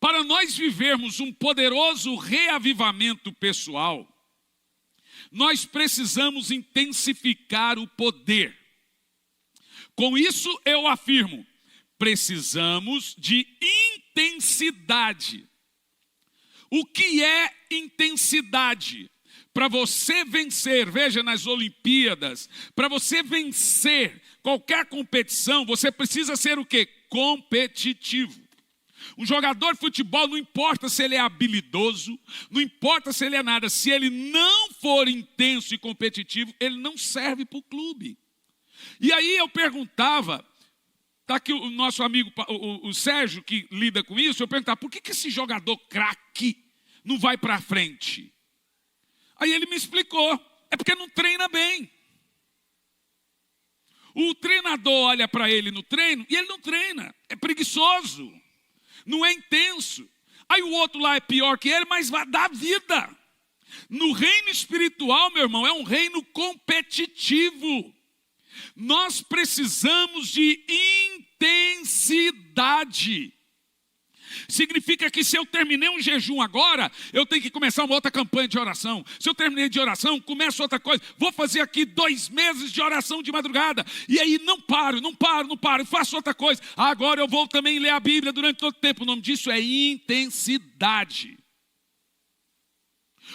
Para nós vivermos um poderoso reavivamento pessoal, nós precisamos intensificar o poder. Com isso eu afirmo, precisamos de intensidade. O que é intensidade? Para você vencer, veja nas Olimpíadas, para você vencer qualquer competição, você precisa ser o quê? Competitivo. Um jogador de futebol, não importa se ele é habilidoso, não importa se ele é nada, se ele não for intenso e competitivo, ele não serve para o clube. E aí eu perguntava, está aqui o nosso amigo, o Sérgio, que lida com isso, eu perguntava, por que esse jogador craque não vai para frente? Aí ele me explicou, é porque não treina bem. O treinador olha para ele no treino e ele não treina, é preguiçoso, não é intenso. Aí o outro lá é pior que ele, mas vai dar vida. No reino espiritual, meu irmão, é um reino competitivo. Nós precisamos de intensidade. Significa que se eu terminei um jejum agora, eu tenho que começar uma outra campanha de oração. Se eu terminei de oração, começo outra coisa. Vou fazer aqui 2 meses de oração de madrugada. E aí não paro, faço outra coisa. Agora eu vou também ler a Bíblia durante todo o tempo. O nome disso é intensidade.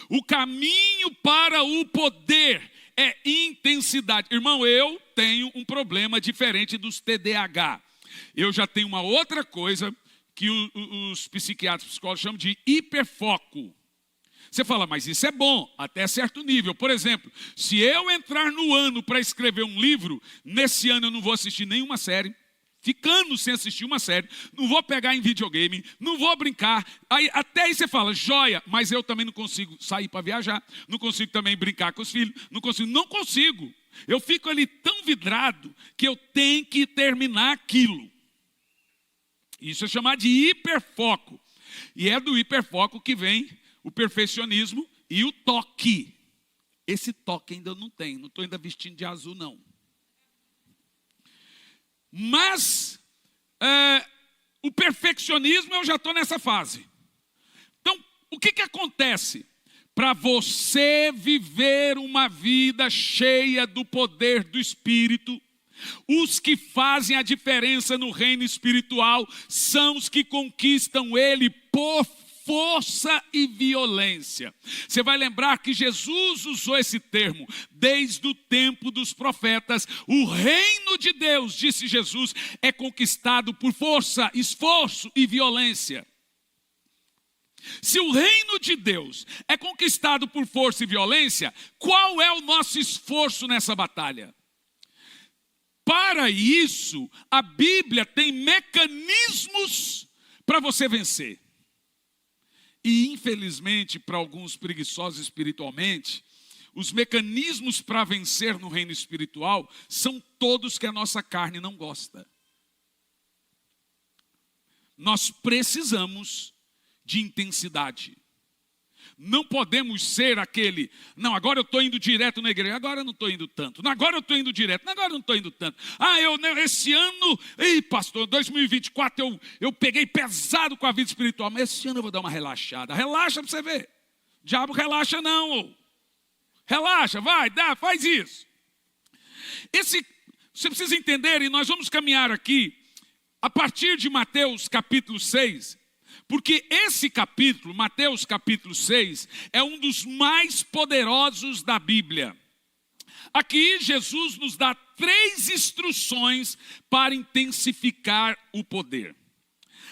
O caminho para o poder é intensidade. Irmão, eu tenho um problema diferente dos TDAH. Eu já tenho uma outra coisa que os psiquiatras, psicólogos chamam de hiperfoco. Você fala, mas isso é bom, até certo nível. Por exemplo, se eu entrar no ano para escrever um livro, nesse ano eu não vou assistir nenhuma série, ficando sem assistir uma série, não vou pegar em videogame, não vou brincar. Até aí você fala, joia, mas eu também não consigo sair para viajar, não consigo também brincar com os filhos, não consigo. Eu fico ali tão vidrado que eu tenho que terminar aquilo. Isso é chamado de hiperfoco. E é do hiperfoco que vem o perfeccionismo e o toque. Esse toque ainda eu não tenho, não estou ainda vestindo de azul não. Mas o perfeccionismo eu já estou nessa fase. Então, o que acontece? Para você viver uma vida cheia do poder do Espírito, os que fazem a diferença no reino espiritual são os que conquistam ele por força e violência. Você vai lembrar que Jesus usou esse termo desde o tempo dos profetas. O reino de Deus, disse Jesus, é conquistado por força, esforço e violência. Se o reino de Deus é conquistado por força e violência, qual é o nosso esforço nessa batalha? Para isso, a Bíblia tem mecanismos para você vencer. E infelizmente, para alguns preguiçosos espiritualmente, os mecanismos para vencer no reino espiritual são todos que a nossa carne não gosta. Nós precisamos de intensidade. Não podemos ser aquele, não, agora eu estou indo direto na igreja, agora eu não estou indo tanto. Não, agora eu estou indo direto, não, agora eu não estou indo tanto. Esse ano, pastor, 2024 eu peguei pesado com a vida espiritual, mas esse ano eu vou dar uma relaxada. Relaxa para você ver. O diabo relaxa não. Relaxa, faz isso. Você precisa entender, e nós vamos caminhar aqui, a partir de Mateus capítulo 6, porque esse capítulo, Mateus capítulo 6, é um dos mais poderosos da Bíblia. Aqui Jesus nos dá 3 instruções para intensificar o poder.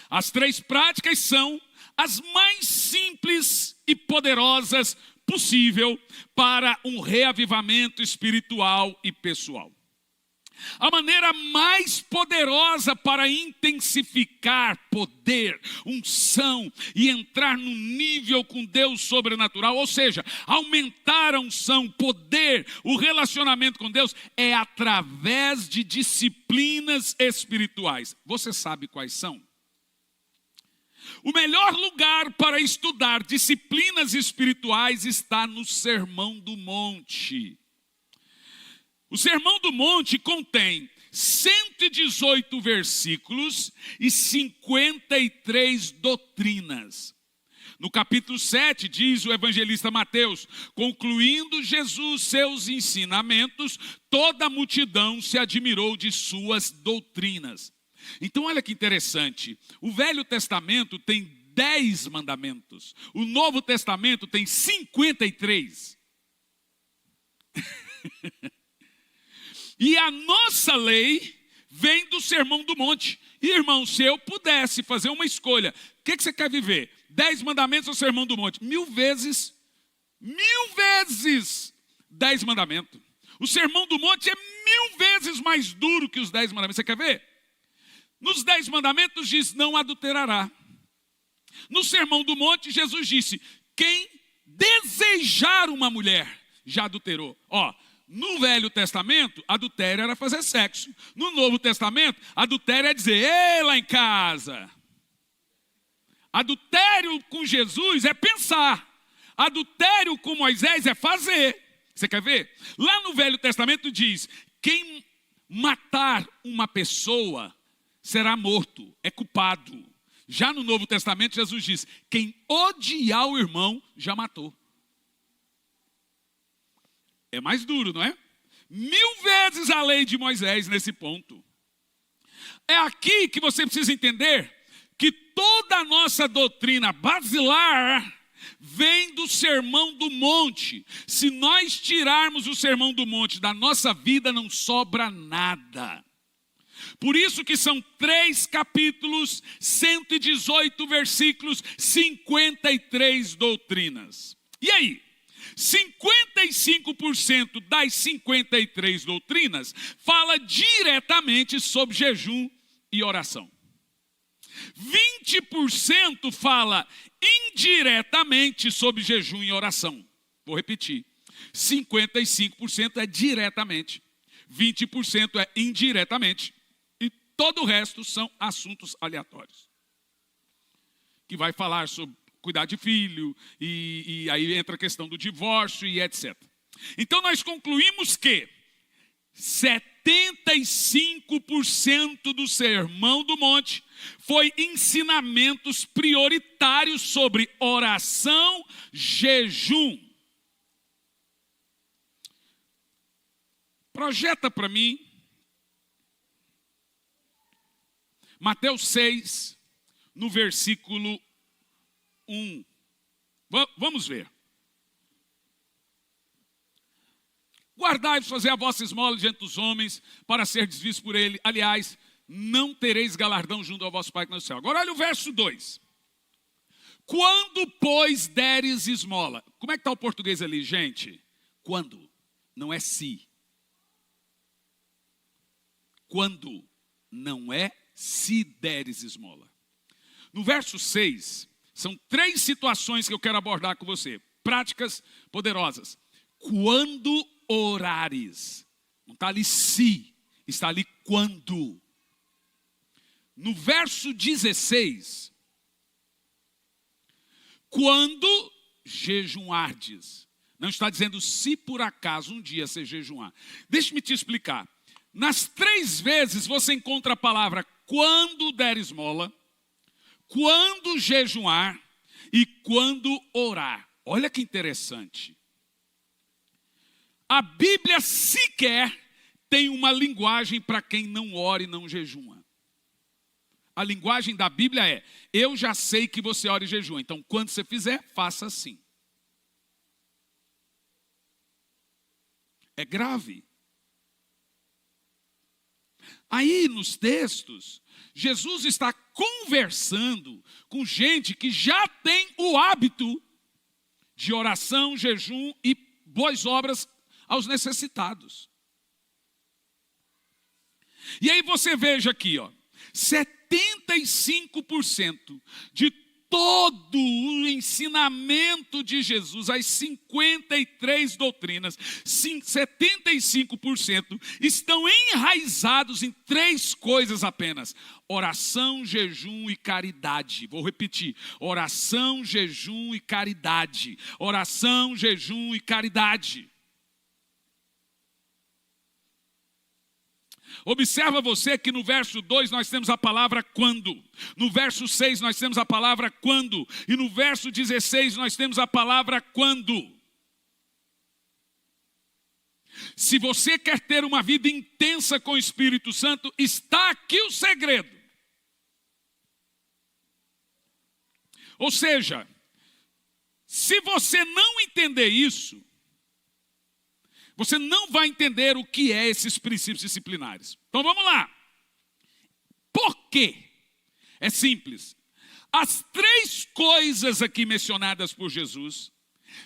As 3 práticas são as mais simples e poderosas possível para um reavivamento espiritual e pessoal. A maneira mais poderosa para intensificar poder, unção e entrar no nível com Deus sobrenatural, ou seja, aumentar a unção, poder, o relacionamento com Deus, é através de disciplinas espirituais. Você sabe quais são? O melhor lugar para estudar disciplinas espirituais está no Sermão do Monte. O Sermão do Monte contém 118 versículos e 53 doutrinas. No capítulo 7, diz o evangelista Mateus: concluindo Jesus seus ensinamentos, toda a multidão se admirou de suas doutrinas. Então olha que interessante, o Velho Testamento tem 10 mandamentos, o Novo Testamento tem 53. E a nossa lei vem do Sermão do Monte. E, irmão, se eu pudesse fazer uma escolha, o que você quer viver? 10 mandamentos ou Sermão do Monte? 1000 vezes 10 mandamentos. O Sermão do Monte é 1000 vezes mais duro que os 10 mandamentos. Você quer ver? Nos 10 mandamentos diz: não adulterará. No Sermão do Monte, Jesus disse: quem desejar uma mulher já adulterou. No Velho Testamento, adultério era fazer sexo. No Novo Testamento, adultério é dizer: ei, lá em casa. Adultério com Jesus é pensar. Adultério com Moisés é fazer. Você quer ver? Lá no Velho Testamento diz: quem matar uma pessoa será morto, é culpado. Já no Novo Testamento, Jesus diz: quem odiar o irmão já matou. É mais duro, não é? 1000 vezes a lei de Moisés nesse ponto. É aqui que você precisa entender que toda a nossa doutrina basilar vem do Sermão do Monte. Se nós tirarmos o Sermão do Monte da nossa vida, não sobra nada. Por isso que são 3 capítulos, 118 versículos, 53 doutrinas. E aí? 55% das 53 doutrinas fala diretamente sobre jejum e oração. 20% fala indiretamente sobre jejum e oração. Vou repetir. 55% é diretamente, 20% é indiretamente e todo o resto são assuntos aleatórios. Que vai falar sobre cuidar de filho, e aí entra a questão do divórcio e etc. Então nós concluímos que 75% do Sermão do Monte foi ensinamentos prioritários sobre oração, jejum. Projeta para mim Mateus 6, no versículo 1. Vamos ver. Guardai-vos fazer a vossa esmola diante dos homens, para ser desvisto por ele. Aliás, não tereis galardão junto ao vosso Pai que está no céu. Agora olha o verso 2. Quando, pois, deres esmola. Como é que está o português ali, gente? Quando, não é se. Quando, não é se deres esmola. No verso 6... são 3 situações que eu quero abordar com você. Práticas poderosas. Quando orares. Não está ali se, está ali quando. No verso 16. Quando jejuardes. Não está dizendo se por acaso um dia você jejuar. Deixe-me te explicar. Nas 3 vezes você encontra a palavra quando der esmola, quando jejuar e quando orar. Olha que interessante. A Bíblia sequer tem uma linguagem para quem não ora e não jejuma. A linguagem da Bíblia é: eu já sei que você ora e jejua, então quando você fizer, faça assim. É grave. Aí nos textos, Jesus está conversando com gente que já tem o hábito de oração, jejum e boas obras aos necessitados. E aí você veja aqui, 75% de todo o ensinamento de Jesus, as 53 doutrinas, 75% estão enraizados em 3 coisas apenas: oração, jejum e caridade. Vou repetir: oração, jejum e caridade. Oração, jejum e caridade. Observa você que no verso 2 nós temos a palavra quando. No verso 6 nós temos a palavra quando. E no verso 16 nós temos a palavra quando. Se você quer ter uma vida intensa com o Espírito Santo, está aqui o segredo. Ou seja, se você não entender isso, você não vai entender o que é esses princípios disciplinares. Então vamos lá. Por quê? É simples. As 3 coisas aqui mencionadas por Jesus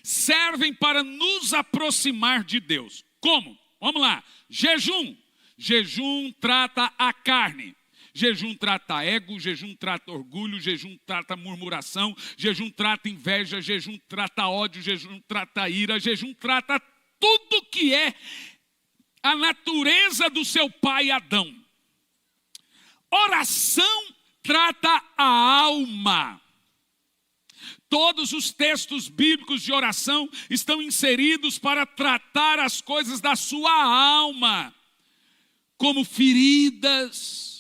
servem para nos aproximar de Deus. Como? Vamos lá. Jejum. Jejum trata a carne. Jejum trata ego, jejum trata orgulho, jejum trata murmuração, jejum trata inveja, jejum trata ódio, jejum trata ira, jejum trata tudo que é a natureza do seu pai Adão. Oração trata a alma. Todos os textos bíblicos de oração estão inseridos para tratar as coisas da sua alma, como feridas.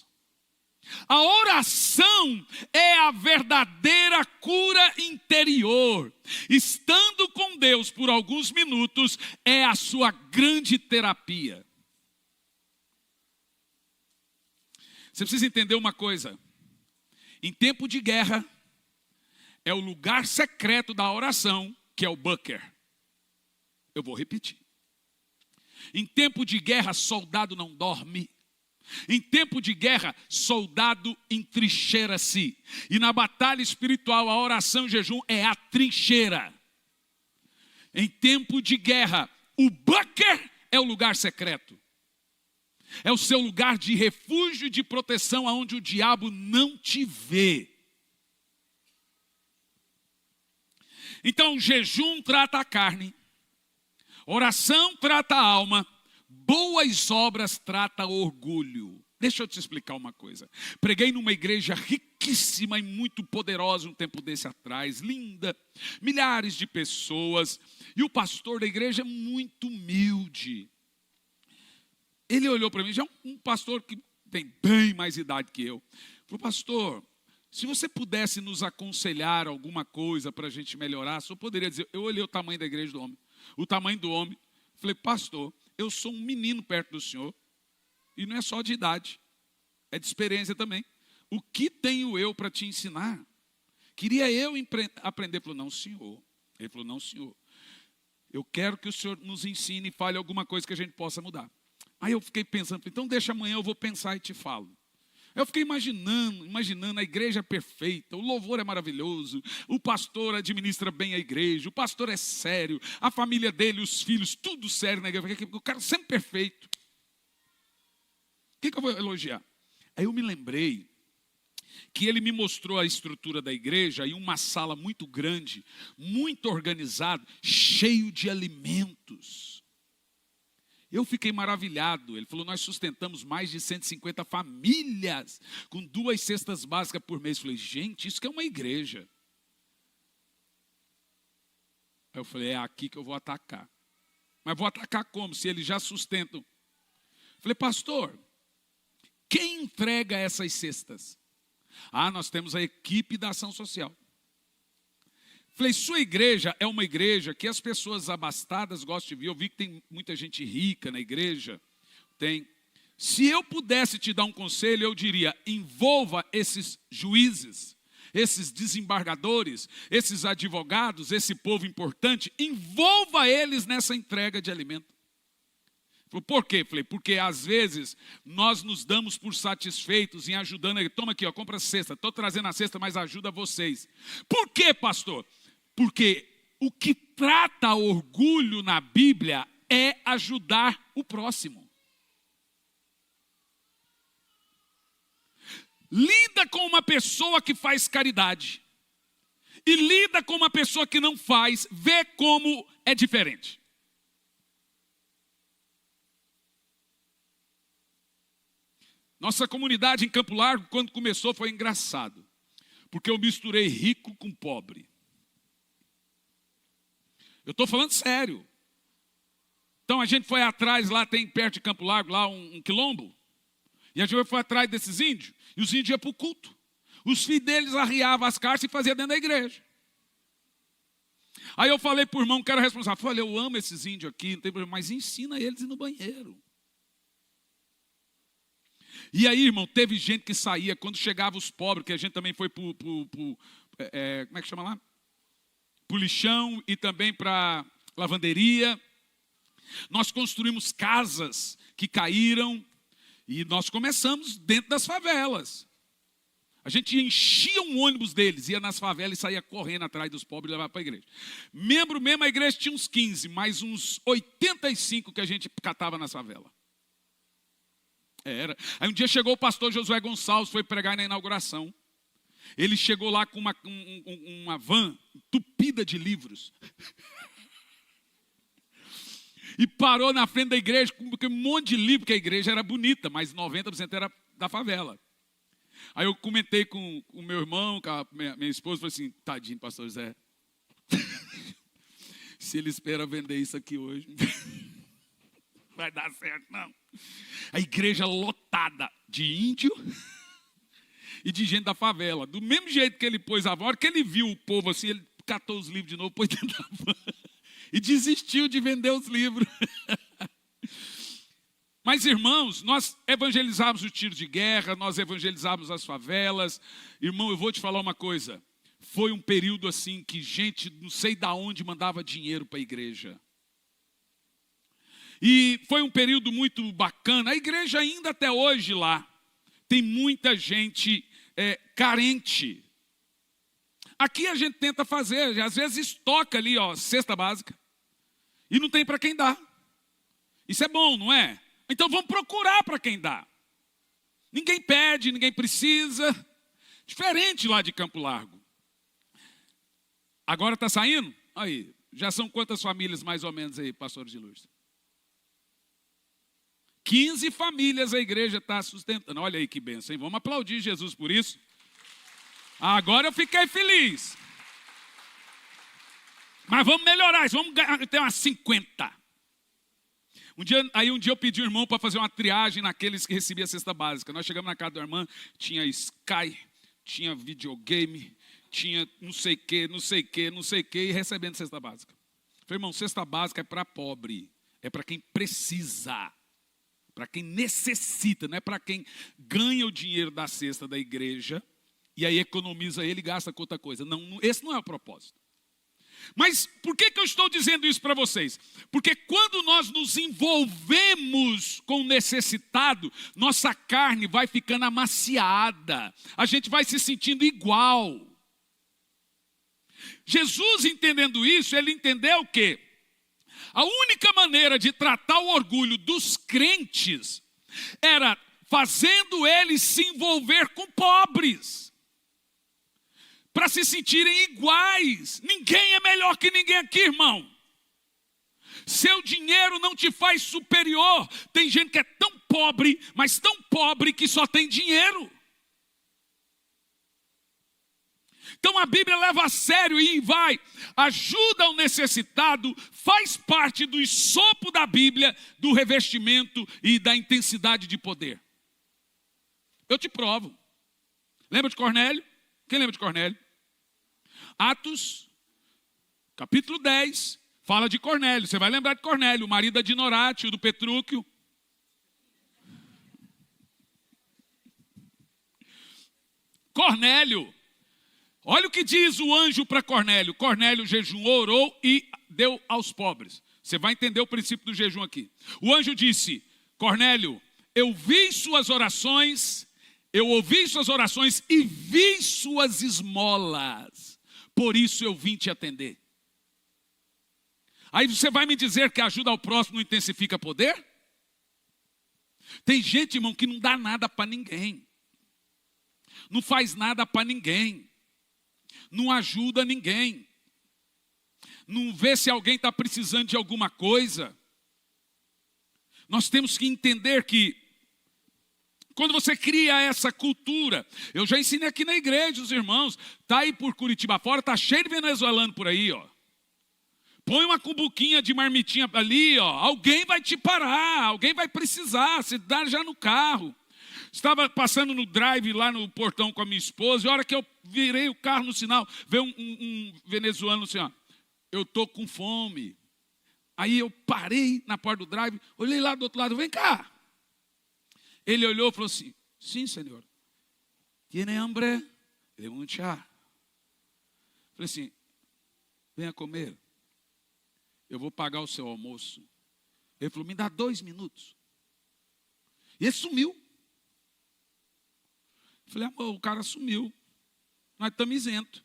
A oração é a verdadeira cura interior. Estando com Deus por alguns minutos é a sua grande terapia. Você precisa entender uma coisa. Em tempo de guerra, é o lugar secreto da oração, que é o bunker. Eu vou repetir. Em tempo de guerra, soldado não dorme. Em tempo de guerra, soldado entrincheira-se. E na batalha espiritual, a oração e o jejum é a trincheira. Em tempo de guerra, o bunker é o lugar secreto. É o seu lugar de refúgio e de proteção, onde o diabo não te vê. Então, jejum trata a carne, oração trata a alma, boas obras trata o orgulho. Deixa eu te explicar uma coisa. Preguei numa igreja riquíssima e muito poderosa um tempo desse atrás, linda, milhares de pessoas, e o pastor da igreja é muito humilde. Ele olhou para mim, já um pastor que tem bem mais idade que eu, falou: pastor, se você pudesse nos aconselhar alguma coisa para a gente melhorar, só poderia dizer. Eu olhei o tamanho da igreja do homem, o tamanho do homem, falei: pastor, eu sou um menino perto do senhor, e não é só de idade, é de experiência também. O que tenho eu para te ensinar? Queria eu aprender. Ele falou: não, senhor. Ele falou: não, senhor. Eu quero que o senhor nos ensine e fale alguma coisa que a gente possa mudar. Aí eu fiquei pensando, então deixa amanhã, eu vou pensar e te falo. Eu fiquei imaginando a igreja perfeita, o louvor é maravilhoso, o pastor administra bem a igreja, o pastor é sério, a família dele, os filhos, tudo sério na igreja, o cara sempre perfeito. O que eu vou elogiar? Aí eu me lembrei que ele me mostrou a estrutura da igreja e uma sala muito grande, muito organizada, cheio de alimentos. Eu fiquei maravilhado. Ele falou: nós sustentamos mais de 150 famílias com 2 cestas básicas por mês. Eu falei: gente, isso que é uma igreja. Aí eu falei: é aqui que eu vou atacar. Mas vou atacar como? Se eles já sustentam. Eu falei: pastor, quem entrega essas cestas? Ah, nós temos a equipe da ação social. Falei: sua igreja é uma igreja que as pessoas abastadas gostam de vir. Eu vi que tem muita gente rica na igreja. Tem. Se eu pudesse te dar um conselho, eu diria: envolva esses juízes, esses desembargadores, esses advogados, esse povo importante, envolva eles nessa entrega de alimento. Falei: por quê? Falei: porque às vezes nós nos damos por satisfeitos em ajudando ele. Toma aqui, ó, compra a cesta. Estou trazendo a cesta, mas ajuda vocês. Por quê, pastor? Porque o que trata orgulho na Bíblia é ajudar o próximo. Lida com uma pessoa que faz caridade e lida com uma pessoa que não faz, vê como é diferente. Nossa comunidade em Campo Largo, quando começou, foi engraçado, porque eu misturei rico com pobre. Eu estou falando sério. Então a gente foi atrás, lá tem perto de Campo Largo, lá um quilombo. E a gente foi atrás desses índios, e os índios iam para o culto. Os filhos deles arriavam as cartas e faziam dentro da igreja. Aí eu falei para o irmão que era responsável, falei, eu amo esses índios aqui, não tem problema, mas ensina eles a ir no banheiro. E aí, irmão, teve gente que saía, quando chegava os pobres, que a gente também foi para como é que chama lá? Para o lixão e também para lavanderia. Nós construímos casas que caíram e nós começamos dentro das favelas. A gente enchia um ônibus deles, ia nas favelas e saía correndo atrás dos pobres e levava para a igreja. Membro mesmo, a igreja tinha uns 15, mais uns 85 que a gente catava nas favelas. Era. Aí um dia chegou o pastor Josué Gonçalves, foi pregar na inauguração. Ele chegou lá com uma van entupida de livros. E parou na frente da igreja com um monte de livro, porque a igreja era bonita, mas 90% era da favela. Aí eu comentei com o meu irmão, com a minha esposa, falei assim, tadinho, pastor José. Se ele espera vender isso aqui hoje, vai dar certo, não. A igreja lotada de índio e de gente da favela. Do mesmo jeito que ele pôs a van, a hora que ele viu o povo assim, ele catou os livros de novo, pôs dentro da van e desistiu de vender os livros. Mas, irmãos, nós evangelizávamos o tiro de guerra, nós evangelizávamos as favelas. Irmão, eu vou te falar uma coisa. Foi um período assim que gente, não sei de onde, mandava dinheiro para a igreja. E foi um período muito bacana. A igreja ainda até hoje lá tem muita gente carente. Aqui a gente tenta fazer, às vezes toca ali, ó, cesta básica. E não tem para quem dar. Isso é bom, não é? Então vamos procurar para quem dá. Ninguém pede, ninguém precisa. Diferente lá de Campo Largo. Agora está saindo? Aí, já são quantas famílias mais ou menos aí, pastor de Lourdes? 15 famílias a igreja está sustentando. Olha aí que bênção, hein? Vamos aplaudir Jesus por isso. Agora eu fiquei feliz. Mas vamos melhorar isso, vamos ter umas 50. Um dia eu pedi ao irmão para fazer uma triagem naqueles que recebiam a cesta básica. Nós chegamos na casa da irmã, tinha Sky, tinha videogame, tinha não sei o que, e recebendo cesta básica. Eu falei, irmão, cesta básica é para pobre, é para quem precisa, para quem necessita, não é para quem ganha o dinheiro da cesta da igreja, e aí economiza ele e gasta com outra coisa. Não, esse não é o propósito. Mas por que eu estou dizendo isso para vocês? Porque quando nós nos envolvemos com o necessitado, nossa carne vai ficando amaciada, a gente vai se sentindo igual. Jesus, entendendo isso, ele entendeu que a única maneira de tratar o orgulho dos crentes era fazendo eles se envolver com pobres, para se sentirem iguais. Ninguém é melhor que ninguém aqui, irmão. Seu dinheiro não te faz superior. Tem gente que é tão pobre, mas tão pobre que só tem dinheiro. Então a Bíblia leva a sério e vai, ajuda o necessitado, faz parte do escopo da Bíblia, do revestimento e da intensidade de poder. Eu te provo. Lembra de Cornélio? Quem lembra de Cornélio? Atos, capítulo 10, fala de Cornélio. Você vai lembrar de Cornélio, o marido da Dinorate, o do Petrúquio. Cornélio, olha o que diz o anjo para Cornélio. Cornélio jejuou, orou e deu aos pobres. Você vai entender o princípio do jejum aqui. O anjo disse, Cornélio, eu ouvi suas orações e vi suas esmolas. Por isso eu vim te atender. Aí você vai me dizer que a ajuda ao próximo não intensifica poder? Tem gente, irmão, que não dá nada para ninguém. Não faz nada para ninguém. Não ajuda ninguém. Não vê se alguém está precisando de alguma coisa. Nós temos que entender que quando você cria essa cultura, eu já ensinei aqui na igreja, os irmãos, está aí por Curitiba fora, está cheio de venezuelano por aí, ó. Põe uma cumbuquinha de marmitinha ali, ó. Alguém vai te parar, alguém vai precisar, se dá já no carro. Estava passando no drive lá no portão com a minha esposa, e a hora que eu virei o carro no sinal, veio um venezuelano assim, ó, eu estou com fome. Aí eu parei na porta do drive, olhei lá do outro lado, vem cá. Ele olhou e falou assim, sim, senhor. Tiene hambre? Le mucha. Falei assim, venha comer. Eu vou pagar o seu almoço. Ele falou, me dá 2 minutos. E ele sumiu. Falei, amor, o cara sumiu. Nós estamos isentos.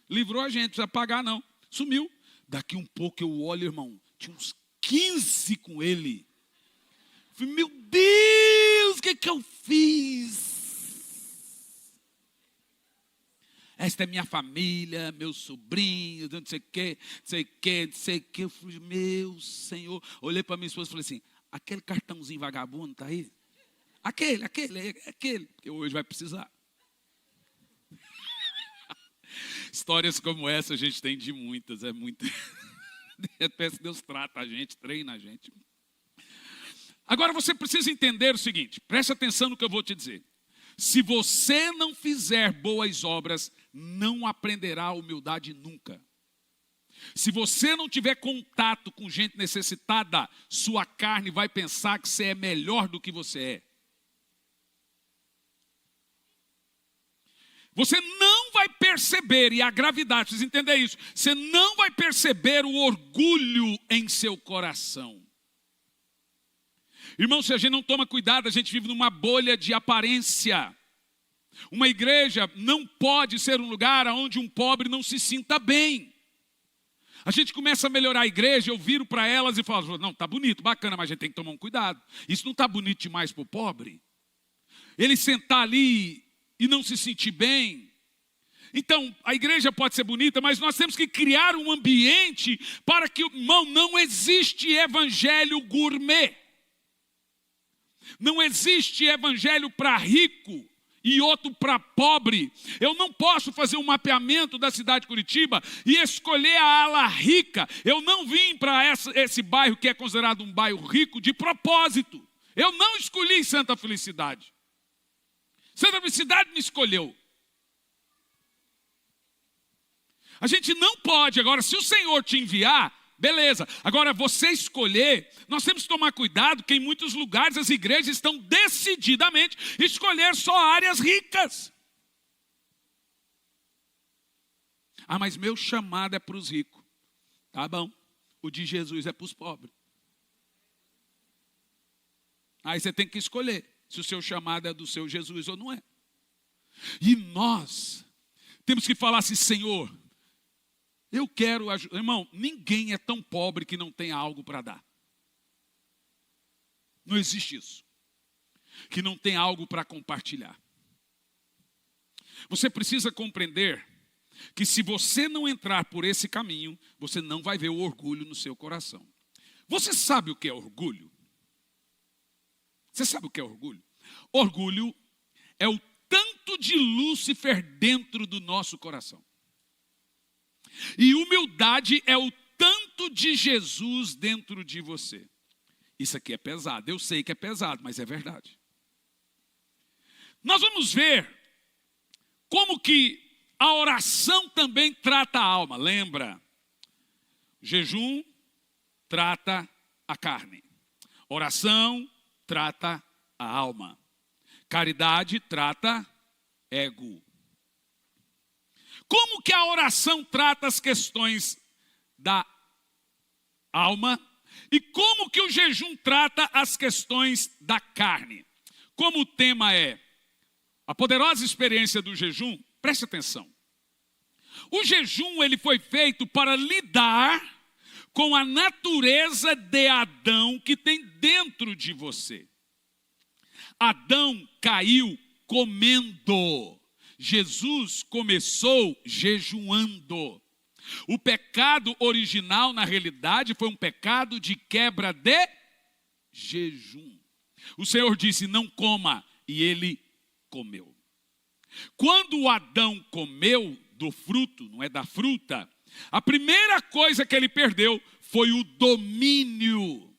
Livrou a gente, não precisa pagar não. Sumiu. Daqui um pouco eu olho, irmão, tinha uns 15 com ele. Falei, meu Deus, o que eu fiz? Esta é minha família, meus sobrinhos, não sei o que, não sei o que, não sei o que. Eu falei, meu Senhor. Olhei para minha esposa e falei assim, aquele cartãozinho vagabundo está aí? Aquele, porque hoje vai precisar. Histórias como essa a gente tem de muitas, é muito. Peço que Deus trata a gente, treina a gente. Agora você precisa entender o seguinte, preste atenção no que eu vou te dizer. Se você não fizer boas obras, não aprenderá a humildade nunca. Se você não tiver contato com gente necessitada, sua carne vai pensar que você é melhor do que você é. Você não vai perceber, e a gravidade, precisa entender isso, você não vai perceber o orgulho em seu coração. Irmão, se a gente não toma cuidado, a gente vive numa bolha de aparência. Uma igreja não pode ser um lugar onde um pobre não se sinta bem. A gente começa a melhorar a igreja, eu viro para elas e falo, não, tá bonito, bacana, mas a gente tem que tomar um cuidado. Isso não está bonito demais para o pobre? Ele sentar ali e não se sentir bem. Então, a igreja pode ser bonita, mas nós temos que criar um ambiente para que, irmão, não existe evangelho gourmet. Não existe evangelho para rico e outro para pobre. Eu não posso fazer um mapeamento da cidade de Curitiba e escolher a ala rica. Eu não vim para esse bairro que é considerado um bairro rico de propósito. Eu não escolhi Santa Felicidade. Santa Felicidade me escolheu. A gente não pode, agora, se o Senhor te enviar, beleza. Agora, você escolher, nós temos que tomar cuidado que em muitos lugares as igrejas estão decididamente escolher só áreas ricas. Ah, mas meu chamado é para os ricos. Tá bom, o de Jesus é para os pobres. Aí você tem que escolher se o seu chamado é do seu Jesus ou não é. E nós temos que falar assim, Senhor, eu quero ajudar. Irmão, ninguém é tão pobre que não tenha algo para dar. Não existe isso. Que não tem algo para compartilhar. Você precisa compreender que se você não entrar por esse caminho, você não vai ver o orgulho no seu coração. Você sabe o que é orgulho? Você sabe o que é orgulho? Orgulho é o tanto de Lúcifer dentro do nosso coração. E humildade é o tanto de Jesus dentro de você. Isso aqui é pesado, eu sei que é pesado, mas é verdade. Nós vamos ver como que a oração também trata a alma. Lembra? Jejum trata a carne. Oração trata a alma. Caridade trata ego. Como que a oração trata as questões da alma e como que o jejum trata as questões da carne? Como o tema é a poderosa experiência do jejum, preste atenção. O jejum ele foi feito para lidar com a natureza de Adão que tem dentro de você. Adão caiu comendo. Jesus começou jejuando. O pecado original, na realidade, foi um pecado de quebra de jejum. O Senhor disse, não coma, e ele comeu. Quando o Adão comeu do fruto, não é da fruta, a primeira coisa que ele perdeu foi o domínio.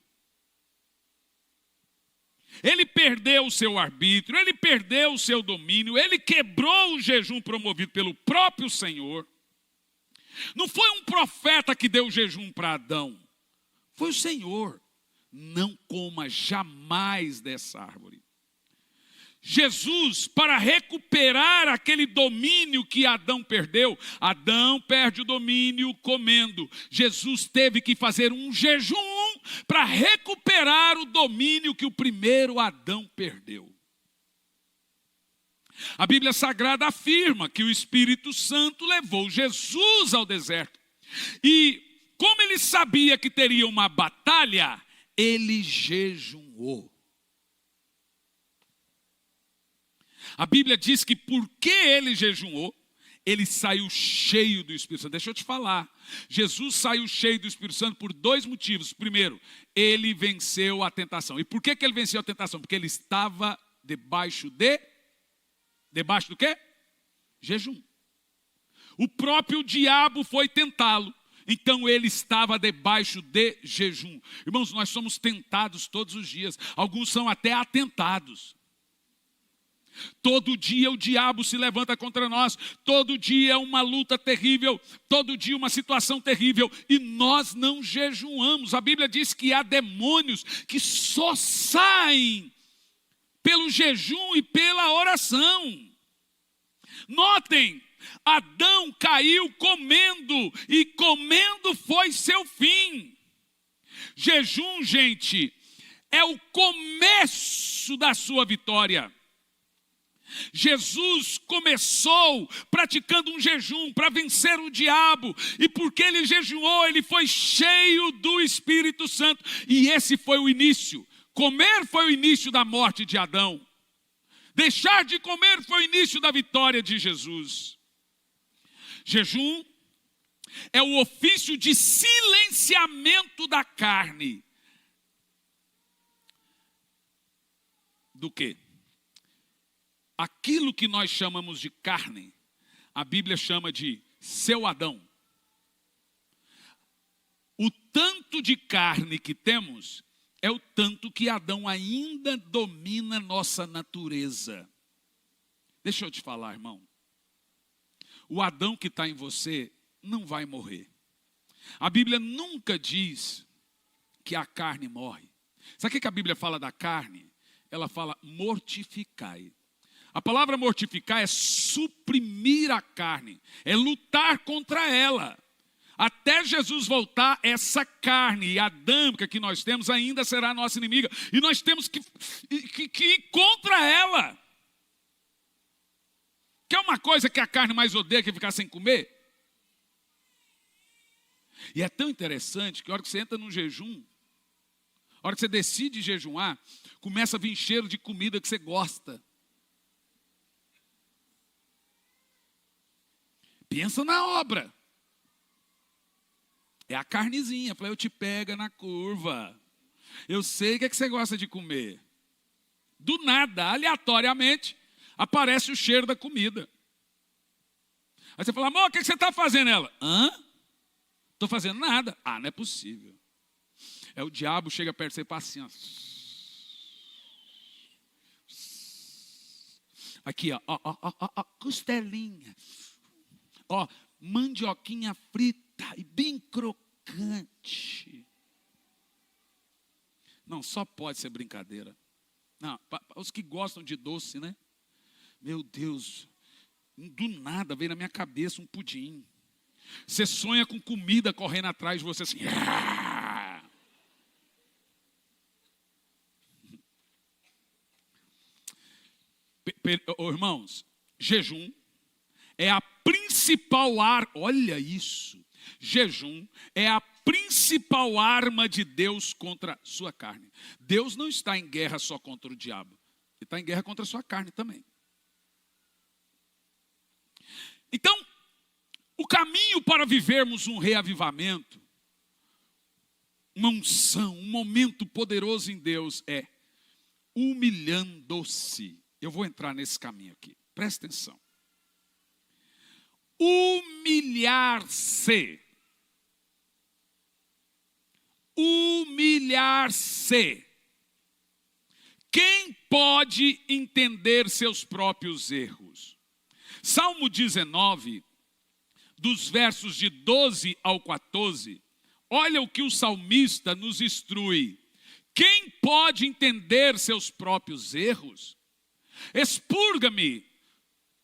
Ele perdeu perdeu o seu arbítrio, ele perdeu o seu domínio, ele quebrou o jejum promovido pelo próprio Senhor. Não foi um profeta que deu o jejum para Adão, foi o Senhor. Não coma jamais dessa árvore. Jesus, para recuperar aquele domínio que Adão perdeu, Adão perde o domínio comendo. Jesus teve que fazer um jejum para recuperar o domínio que o primeiro Adão perdeu. A Bíblia Sagrada afirma que o Espírito Santo levou Jesus ao deserto. E como ele sabia que teria uma batalha, ele jejuou. A Bíblia diz que porque ele jejuou, ele saiu cheio do Espírito Santo. Deixa eu te falar. Jesus saiu cheio do Espírito Santo por 2 motivos. Primeiro, ele venceu a tentação. E por que ele venceu a tentação? Porque ele estava debaixo do quê? Jejum. O próprio diabo foi tentá-lo. Então ele estava debaixo de jejum. Irmãos, nós somos tentados todos os dias. Alguns são até atentados. Todo dia o diabo se levanta contra nós, todo dia é uma luta terrível, todo dia uma situação terrível, e nós não jejuamos. A Bíblia diz que há demônios que só saem pelo jejum e pela oração. Notem, Adão caiu comendo, e comendo foi seu fim. Jejum, gente, é o começo da sua vitória. Jesus começou praticando um jejum para vencer o diabo, e porque ele jejuou, ele foi cheio do Espírito Santo, e esse foi o início. Comer foi o início da morte de Adão, deixar de comer foi o início da vitória de Jesus. Jejum é o ofício de silenciamento da carne. Do quê? Aquilo que nós chamamos de carne, a Bíblia chama de seu Adão. O tanto de carne que temos é o tanto que Adão ainda domina nossa natureza. Deixa eu te falar, irmão. O Adão que está em você não vai morrer. A Bíblia nunca diz que a carne morre. Sabe o que a Bíblia fala da carne? Ela fala mortificai. A palavra mortificar é suprimir a carne, é lutar contra ela. Até Jesus voltar, essa carne adâmica que nós temos ainda será nossa inimiga. E nós temos que ir contra ela. Quer uma coisa que a carne mais odeia que ficar sem comer? E é tão interessante que a hora que você entra num jejum, a hora que você decide jejuar, começa a vir cheiro de comida que você gosta. Pensa na obra. É a carnezinha. Falei, eu te pego na curva. Eu sei o que é que você gosta de comer. Do nada, aleatoriamente, aparece o cheiro da comida. Aí você fala, amor, o que você está fazendo? Ela, estou fazendo nada. Ah, não é possível. É o diabo, chega perto de você e passa assim, ó. Aqui, ó, costelinha. Ó, mandioquinha frita e bem crocante. Não, só pode ser brincadeira. Não, os que gostam de doce, né? Meu Deus, do nada veio na minha cabeça um pudim. Você sonha com comida correndo atrás de você assim. Irmãos, jejum é a principal arma, olha isso, jejum é a principal arma de Deus contra a sua carne. Deus não está em guerra só contra o diabo, ele está em guerra contra a sua carne também. Então, o caminho para vivermos um reavivamento, uma unção, um momento poderoso em Deus é humilhando-se. Eu vou entrar nesse caminho aqui, presta atenção. Humilhar-se. Humilhar-se. Quem pode entender seus próprios erros? Salmo 19, dos versos de 12 ao 14, olha o que o salmista nos instrui. Quem pode entender seus próprios erros? Expurga-me,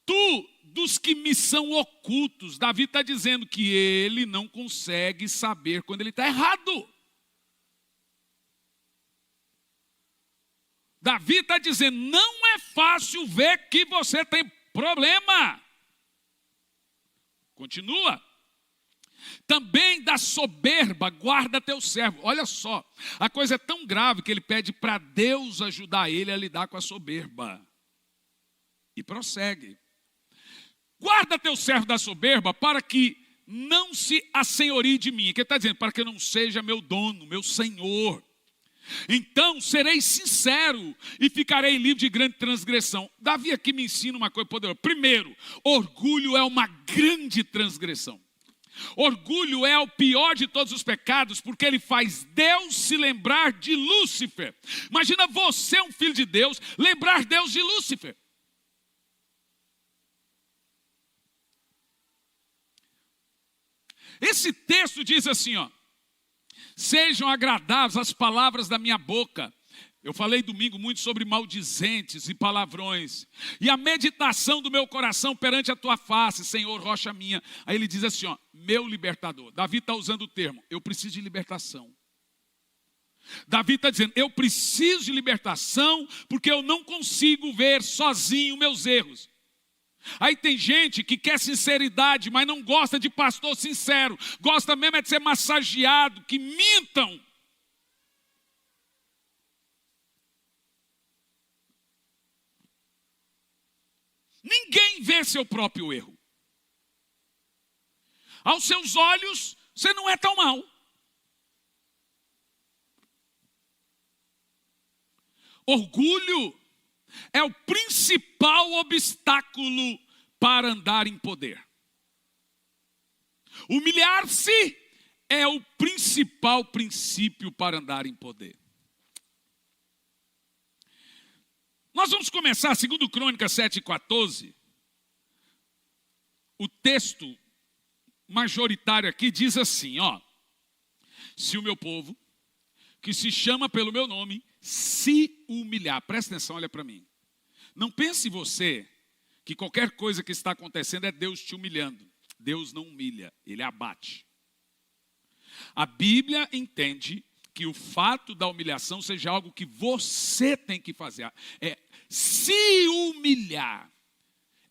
tu, dos que me são ocultos. Davi está dizendo que ele não consegue saber quando ele está errado. Davi está dizendo, não é fácil ver que você tem problema. Continua. Também da soberba, guarda teu servo. Olha só, a coisa é tão grave que ele pede para Deus ajudar ele a lidar com a soberba. E prossegue. Guarda teu servo da soberba para que não se assenhorie de mim. Que ele está dizendo, para que eu não seja meu dono, meu senhor. Então serei sincero e ficarei livre de grande transgressão. Davi aqui me ensina uma coisa poderosa. Primeiro, orgulho é uma grande transgressão. Orgulho é o pior de todos os pecados, porque ele faz Deus se lembrar de Lúcifer. Imagina você, um filho de Deus, lembrar Deus de Lúcifer. Esse texto diz assim, ó: sejam agradáveis as palavras da minha boca. Eu falei domingo muito sobre maldizentes e palavrões. E a meditação do meu coração perante a tua face, Senhor, rocha minha. Aí ele diz assim, ó, meu libertador. Davi está usando o termo, eu preciso de libertação. Davi está dizendo, eu preciso de libertação porque eu não consigo ver sozinho meus erros. Aí tem gente que quer sinceridade, mas não gosta de pastor sincero. Gosta mesmo é de ser massageado, que mintam. Ninguém vê seu próprio erro. Aos seus olhos, você não é tão mal. Orgulho é o principal obstáculo para andar em poder. Humilhar-se é o principal princípio para andar em poder. Nós vamos começar, segundo Crônicas 7:14. O texto majoritário aqui diz assim, ó: se o meu povo, que se chama pelo meu nome, se humilhar. Presta atenção, olha para mim. Não pense você que qualquer coisa que está acontecendo é Deus te humilhando. Deus não humilha, Ele abate. A Bíblia entende que o fato da humilhação seja algo que você tem que fazer. É se humilhar.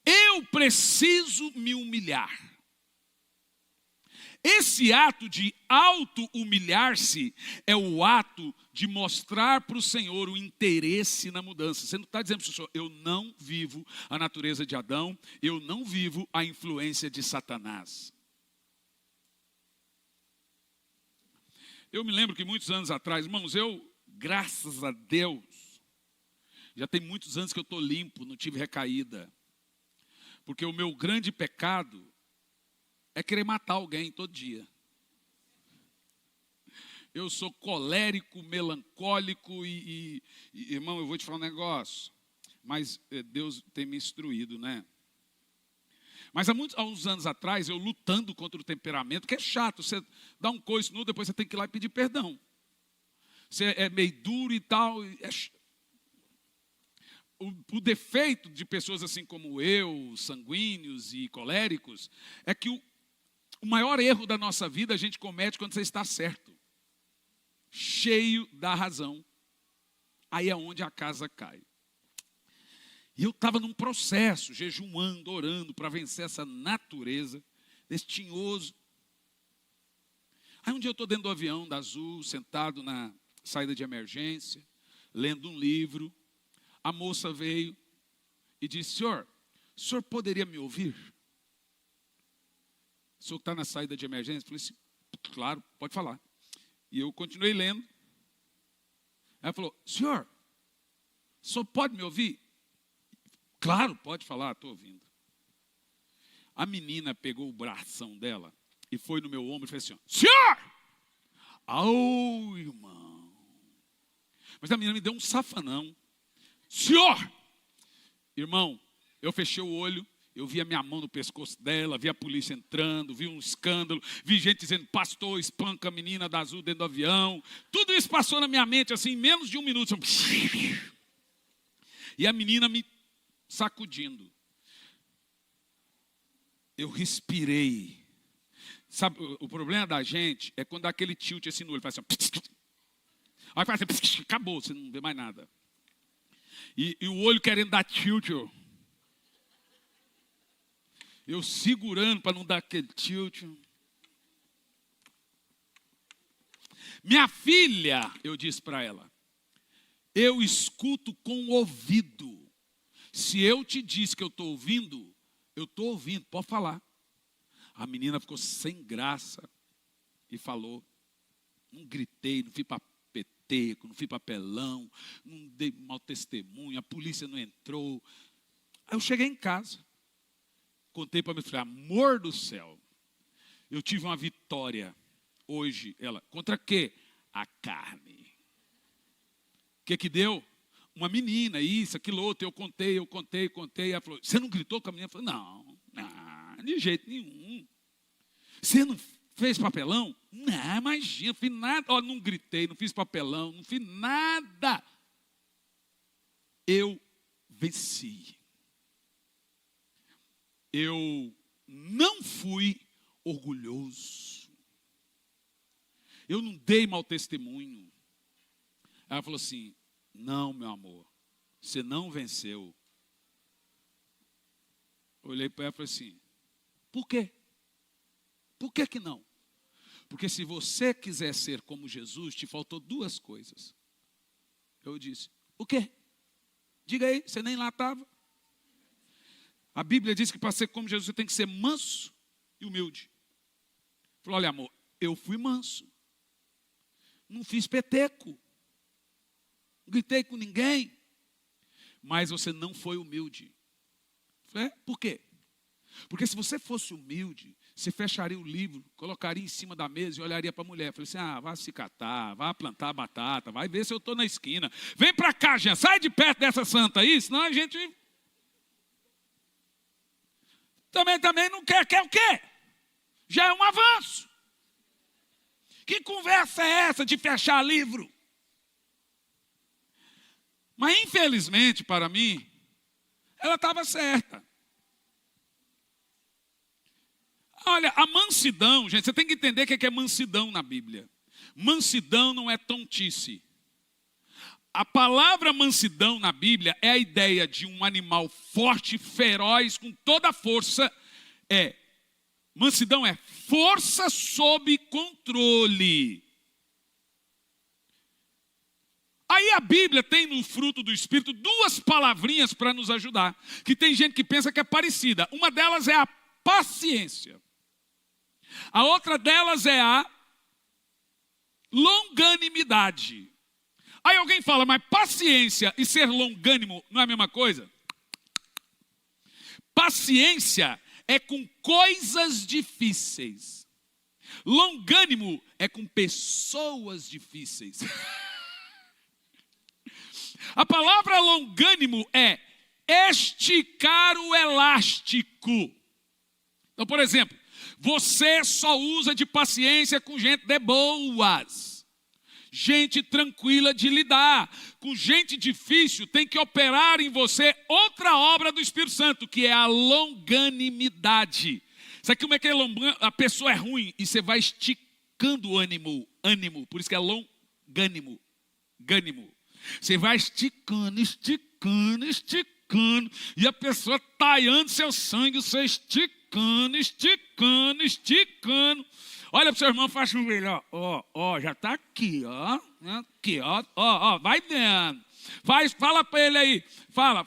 Eu preciso me humilhar. Esse ato de auto-humilhar-se é o ato de mostrar para o Senhor o interesse na mudança. Você não está dizendo para o Senhor, eu não vivo a natureza de Adão, eu não vivo a influência de Satanás. Eu me lembro que muitos anos atrás, irmãos, graças a Deus, já tem muitos anos que eu estou limpo, não tive recaída. Porque o meu grande pecado é querer matar alguém todo dia. Eu sou colérico, melancólico e irmão, eu vou te falar um negócio. Mas Deus tem me instruído, né? Mas há uns anos atrás, eu lutando contra o temperamento, que é chato, você dá um coice nu, depois você tem que ir lá e pedir perdão. Você é meio duro e tal. O defeito de pessoas assim como eu, sanguíneos e coléricos, é que o maior erro da nossa vida a gente comete quando você está certo. Cheio da razão. Aí é onde a casa cai. E eu estava num processo, jejuando, orando para vencer essa natureza, desse tinhoso. Aí um dia eu estou dentro do avião da Azul, sentado na saída de emergência, lendo um livro. A moça veio e disse, senhor, o senhor poderia me ouvir? O senhor está na saída de emergência? Eu falei assim, claro, pode falar. E eu continuei lendo. Ela falou, senhor, o senhor pode me ouvir? Claro, pode falar, estou ouvindo. A menina pegou o bração dela e foi no meu ombro e fez assim, senhor! Au, irmão! Mas a menina me deu um safanão. Senhor! Irmão, eu fechei o olho, eu vi a minha mão no pescoço dela, vi a polícia entrando, vi um escândalo, vi gente dizendo, pastor, espanca a menina da Azul dentro do avião. Tudo isso passou na minha mente, assim, em menos de um minuto. E a menina me sacudindo. Eu respirei. Sabe, o problema da gente é quando dá aquele tilt assim no olho, faz assim, aí faz assim, acabou, você não vê mais nada. E o olho querendo dar tilt, eu segurando para não dar aquele tilt. Minha filha, eu disse para ela, eu escuto com o ouvido. Se eu te disse que eu estou ouvindo, pode falar. A menina ficou sem graça e falou, não gritei, não fui para peteco, não fui papelão, não dei mau testemunho, a polícia não entrou. Aí eu cheguei em casa, contei para minha filha, amor do céu, eu tive uma vitória hoje. Ela, contra quê? A carne. O que deu? Uma menina, isso, aquilo outro, eu contei. Ela falou, você não gritou com a menina? Eu falei, não, de jeito nenhum. Você não fez papelão? Não, imagina, não fiz nada. Olha, não gritei, não fiz papelão, não fiz nada. Eu venci. Eu não fui orgulhoso. Eu não dei mau testemunho. Ela falou assim, não, meu amor, você não venceu. Eu olhei para ela e falei assim, por quê? Por que não? Porque se você quiser ser como Jesus, te faltou duas coisas. Eu disse, o quê? Diga aí, você nem lá estava. A Bíblia diz que para ser como Jesus, você tem que ser manso e humilde. Falou, olha amor, eu fui manso. Não fiz peteco. Não gritei com ninguém. Mas você não foi humilde. Falei, por quê? Porque se você fosse humilde, você fecharia o livro, colocaria em cima da mesa e olharia para a mulher. Falei assim, vai se catar, vai plantar batata, vai ver se eu estou na esquina. Vem para cá, gente, sai de perto dessa santa aí, senão a gente... Também não quer o quê? Já é um avanço. Que conversa é essa de fechar livro? Mas infelizmente para mim, ela estava certa. Olha, a mansidão, gente, você tem que entender o que é mansidão na Bíblia. Mansidão não é tontice. A palavra mansidão na Bíblia é a ideia de um animal forte, feroz, com toda a força. Mansidão é força sob controle. Aí a Bíblia tem no fruto do Espírito duas palavrinhas para nos ajudar. Que tem gente que pensa que é parecida. Uma delas é a paciência. A outra delas é a longanimidade. Aí alguém fala, mas paciência e ser longânimo não é a mesma coisa? Paciência é com coisas difíceis. Longânimo é com pessoas difíceis. A palavra longânimo é esticar o elástico. Então, por exemplo, você só usa de paciência com gente de boas, gente tranquila de lidar. Com gente difícil tem que operar em você outra obra do Espírito Santo, que é a longanimidade. Sabe como é que a pessoa é ruim e você vai esticando o ânimo, por isso que é longânimo, gânimo. Você vai esticando, e a pessoa talhando seu sangue, você esticando. Olha para o seu irmão, faz um velho, já está aqui, vai dentro. Fala para ele aí, fala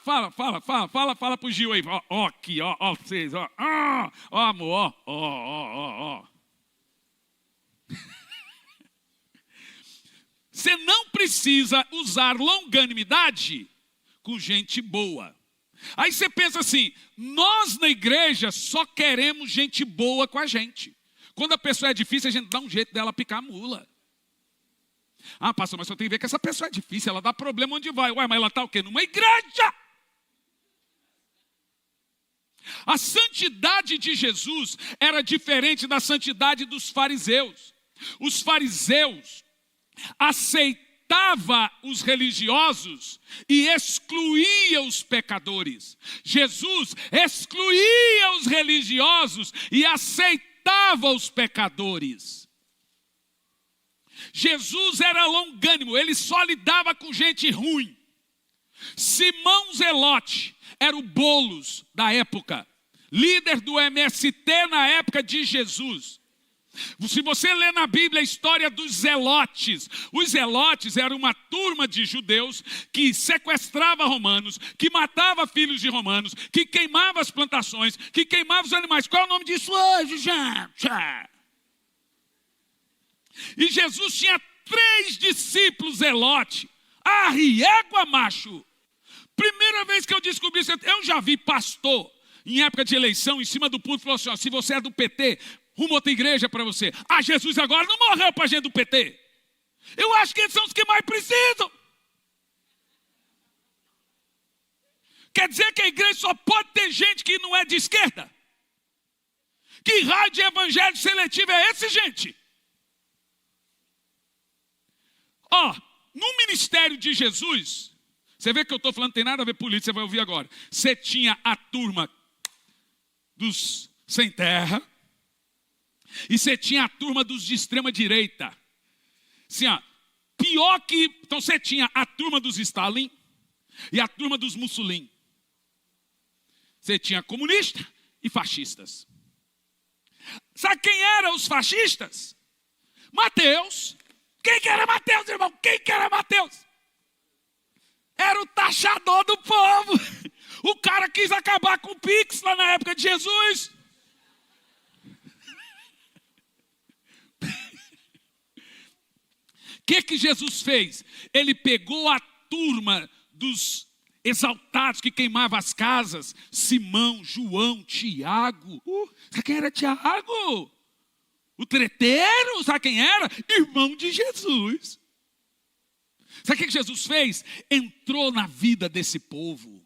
para o Gil aí, aqui, vocês, amor, Você não precisa usar longanimidade com gente boa. Aí você pensa assim, nós na igreja só queremos gente boa com a gente. Quando a pessoa é difícil, a gente dá um jeito dela picar a mula. Ah, pastor, mas eu tenho que ver que essa pessoa é difícil, ela dá problema onde vai. Ué, mas ela está o quê? Numa igreja. A santidade de Jesus era diferente da santidade dos fariseus. Os fariseus aceitavam os religiosos e excluía os pecadores. Jesus excluía os religiosos e aceitava os pecadores. Jesus era longânimo, ele só lidava com gente ruim. Simão Zelote era o Boulos da época, líder do MST na época de Jesus. Se você ler na Bíblia a história dos zelotes, os zelotes eram uma turma de judeus que sequestrava romanos, que matava filhos de romanos, que queimava as plantações, que queimava os animais. Qual é o nome disso hoje, gente? E Jesus tinha 3 discípulos zelotes. Égua, macho. Primeira vez que eu descobri isso, eu já vi pastor em época de eleição em cima do púlpito falou assim: ó, se você é do PT, rumo outra igreja para você. Ah, Jesus agora não morreu para gente do PT. Eu acho que eles são os que mais precisam. Quer dizer que a igreja só pode ter gente que não é de esquerda? Que raio de evangelho seletivo é esse, gente? Ó, no ministério de Jesus, você vê que eu estou falando, não tem nada a ver com política, você vai ouvir agora. Você tinha a turma dos sem terra, e você tinha a turma dos de extrema direita. Assim, ó, pior que... Então você tinha a turma dos Stalin e a turma dos Mussolini. Você tinha comunista e fascistas. Sabe quem eram os fascistas? Mateus. Quem que era Mateus, irmão? Quem que era Mateus? Era o taxador do povo. O cara quis acabar com o Pix lá na época de Jesus. O que Jesus fez? Ele pegou a turma dos exaltados que queimavam as casas. Simão, João, Tiago. Sabe quem era Tiago? O treteiro, sabe quem era? Irmão de Jesus. Sabe o que Jesus fez? Entrou na vida desse povo.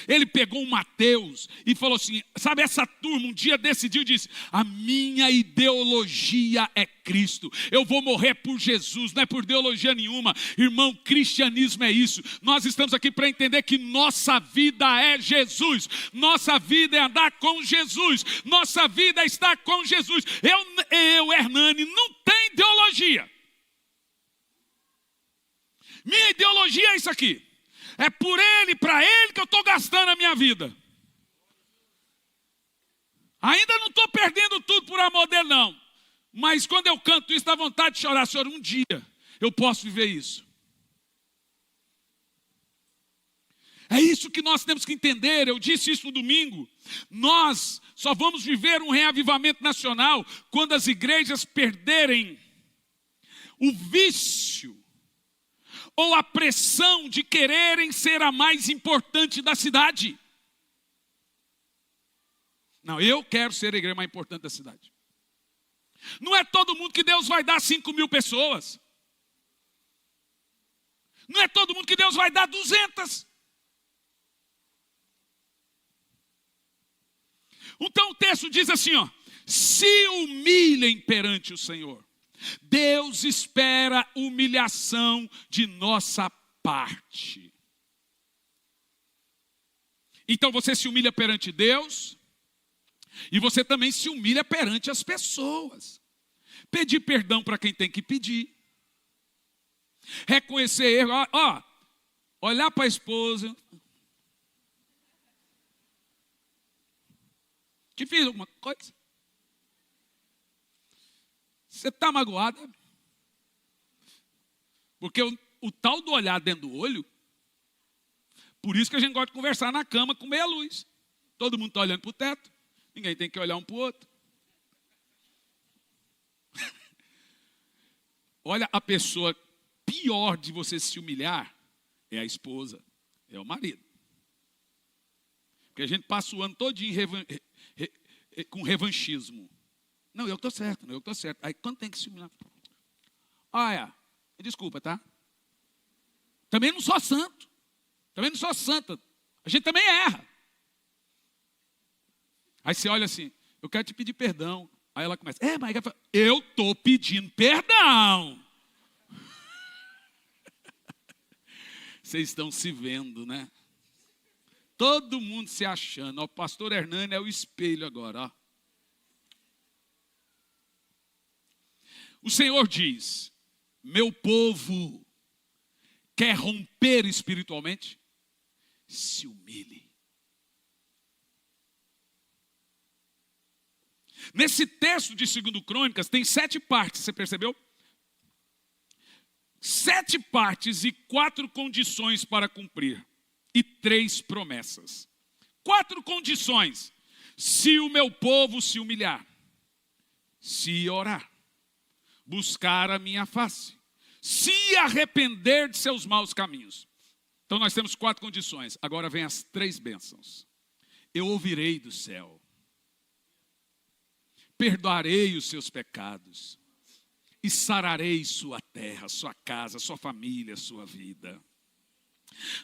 Ele pegou um Mateus e falou assim, sabe, essa turma um dia decidiu e disse: a minha ideologia é Cristo, eu vou morrer por Jesus, não é por ideologia nenhuma. Irmão, cristianismo é isso. Nós estamos aqui para entender que nossa vida é Jesus, nossa vida é andar com Jesus, nossa vida é estar com Jesus. Eu, Hernani, não tenho ideologia. Minha ideologia é isso aqui. É por Ele, para Ele que eu estou gastando a minha vida. Ainda não estou perdendo tudo por amor dele, não. Mas quando eu canto isso, dá vontade de chorar. Senhor, um dia eu posso viver isso. É isso que nós temos que entender. Eu disse isso no domingo. Nós só vamos viver um reavivamento nacional quando as igrejas perderem o vício ou a pressão de quererem ser a mais importante da cidade. Não, eu quero ser a igreja mais importante da cidade. Não é todo mundo que Deus vai dar 5.000 pessoas. Não é todo mundo que Deus vai dar 200. Então o texto diz assim, ó: se humilhem perante o Senhor. Deus espera humilhação de nossa parte. Então você se humilha perante Deus e você também se humilha perante as pessoas. Pedir perdão para quem tem que pedir. Reconhecer erro. Olhar para a esposa. Te fiz alguma coisa? Você está magoada? Porque o tal do olhar dentro do olho, por isso que a gente gosta de conversar na cama com meia luz. Todo mundo está olhando para o teto, ninguém tem que olhar um para o outro. Olha, a pessoa pior de você se humilhar é a esposa, é o marido. Porque a gente passa o ano todinho com revanchismo. Não, eu estou certo, não, eu estou certo. Aí quando tem que se humilhar? Desculpa, tá? Também não sou santo. Também não sou santa. A gente também erra. Aí você olha assim, eu quero te pedir perdão. Aí ela começa, mas eu estou pedindo perdão. Vocês estão se vendo, né? Todo mundo se achando. Ó, o pastor Hernani é o espelho agora. Ó. O Senhor diz, meu povo quer romper espiritualmente? Se humilhe. Nesse texto de 2 Crônicas tem 7 partes, você percebeu? 7 partes e 4 condições para cumprir. E 3 promessas. 4 condições. Se o meu povo se humilhar, se orar, buscar a minha face, se arrepender de seus maus caminhos. Então nós temos 4 condições. Agora vem as 3 bênçãos. Eu ouvirei do céu. Perdoarei os seus pecados. E sararei sua terra, sua casa, sua família, sua vida.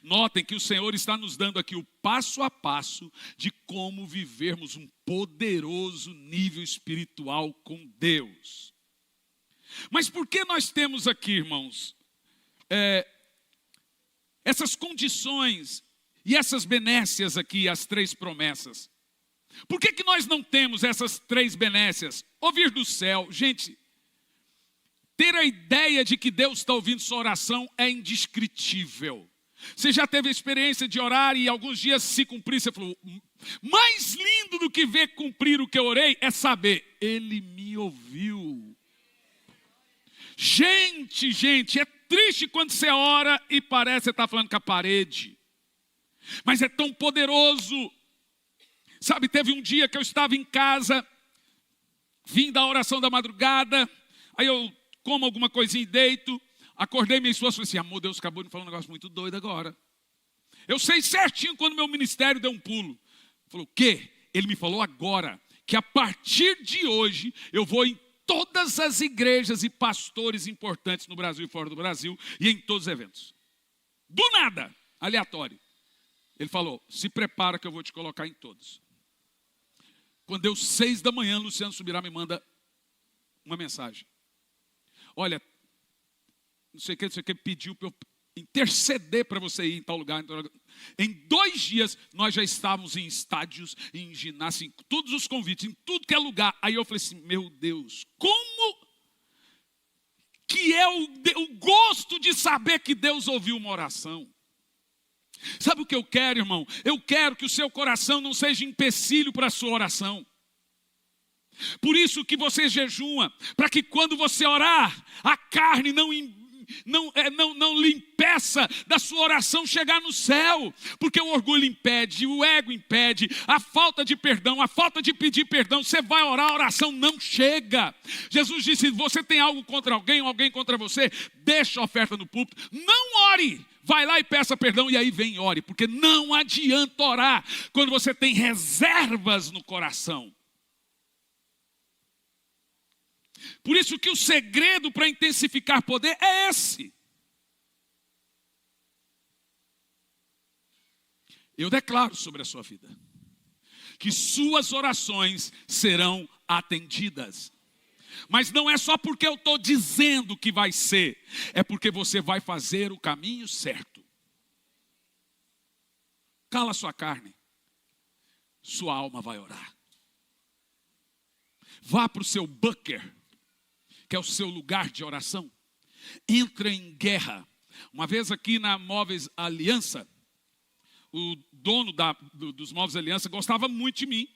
Notem que o Senhor está nos dando aqui o passo a passo de como vivermos um poderoso nível espiritual com Deus. Mas por que nós temos aqui, irmãos, essas condições e essas benécias aqui, as 3 promessas? Por que nós não temos essas 3 benécias? Ouvir do céu, gente, ter a ideia de que Deus está ouvindo sua oração é indescritível. Você já teve a experiência de orar e alguns dias se cumprir, você falou, mais lindo do que ver cumprir o que eu orei é saber, Ele me ouviu. Gente, é triste quando você ora e parece que você está falando com a parede. Mas é tão poderoso. Sabe, teve um dia que eu estava em casa, vim da oração da madrugada, aí eu como alguma coisinha e deito, acordei minha esposa e falei assim, amor, Deus acabou de falar um negócio muito doido agora. Eu sei certinho quando meu ministério deu um pulo. Falou, o quê? Ele me falou agora, que a partir de hoje, eu vou em todas as igrejas e pastores importantes no Brasil e fora do Brasil, e em todos os eventos. Do nada, aleatório. Ele falou, se prepara que eu vou te colocar em todos. Quando deu 6 da manhã, Luciano Subirá me manda uma mensagem. Olha, não sei o que, pediu para eu interceder para você ir em tal lugar. Em 2 dias, nós já estávamos em estádios, em ginásio, em todos os convites, em tudo que é lugar. Aí eu falei assim, meu Deus, como que é o gosto de saber que Deus ouviu uma oração? Sabe o que eu quero, irmão? Eu quero que o seu coração não seja empecilho para a sua oração. Por isso que você jejuma, para que quando você orar, a carne não lhe impeça da sua oração chegar no céu, porque o orgulho impede, o ego impede, a falta de perdão, a falta de pedir perdão, você vai orar, a oração não chega. Jesus disse, você tem algo contra alguém, ou alguém contra você, deixa a oferta no púlpito, não ore, vai lá e peça perdão, e aí vem e ore, porque não adianta orar, quando você tem reservas no coração. Por isso que o segredo para intensificar poder é esse. Eu declaro sobre a sua vida que suas orações serão atendidas. Mas não é só porque eu estou dizendo que vai ser, é porque você vai fazer o caminho certo. Cala sua carne, sua alma vai orar. Vá para o seu bunker, que é o seu lugar de oração. Entra em guerra. Uma vez aqui na Móveis Aliança, o dono dos Móveis Aliança gostava muito de mim.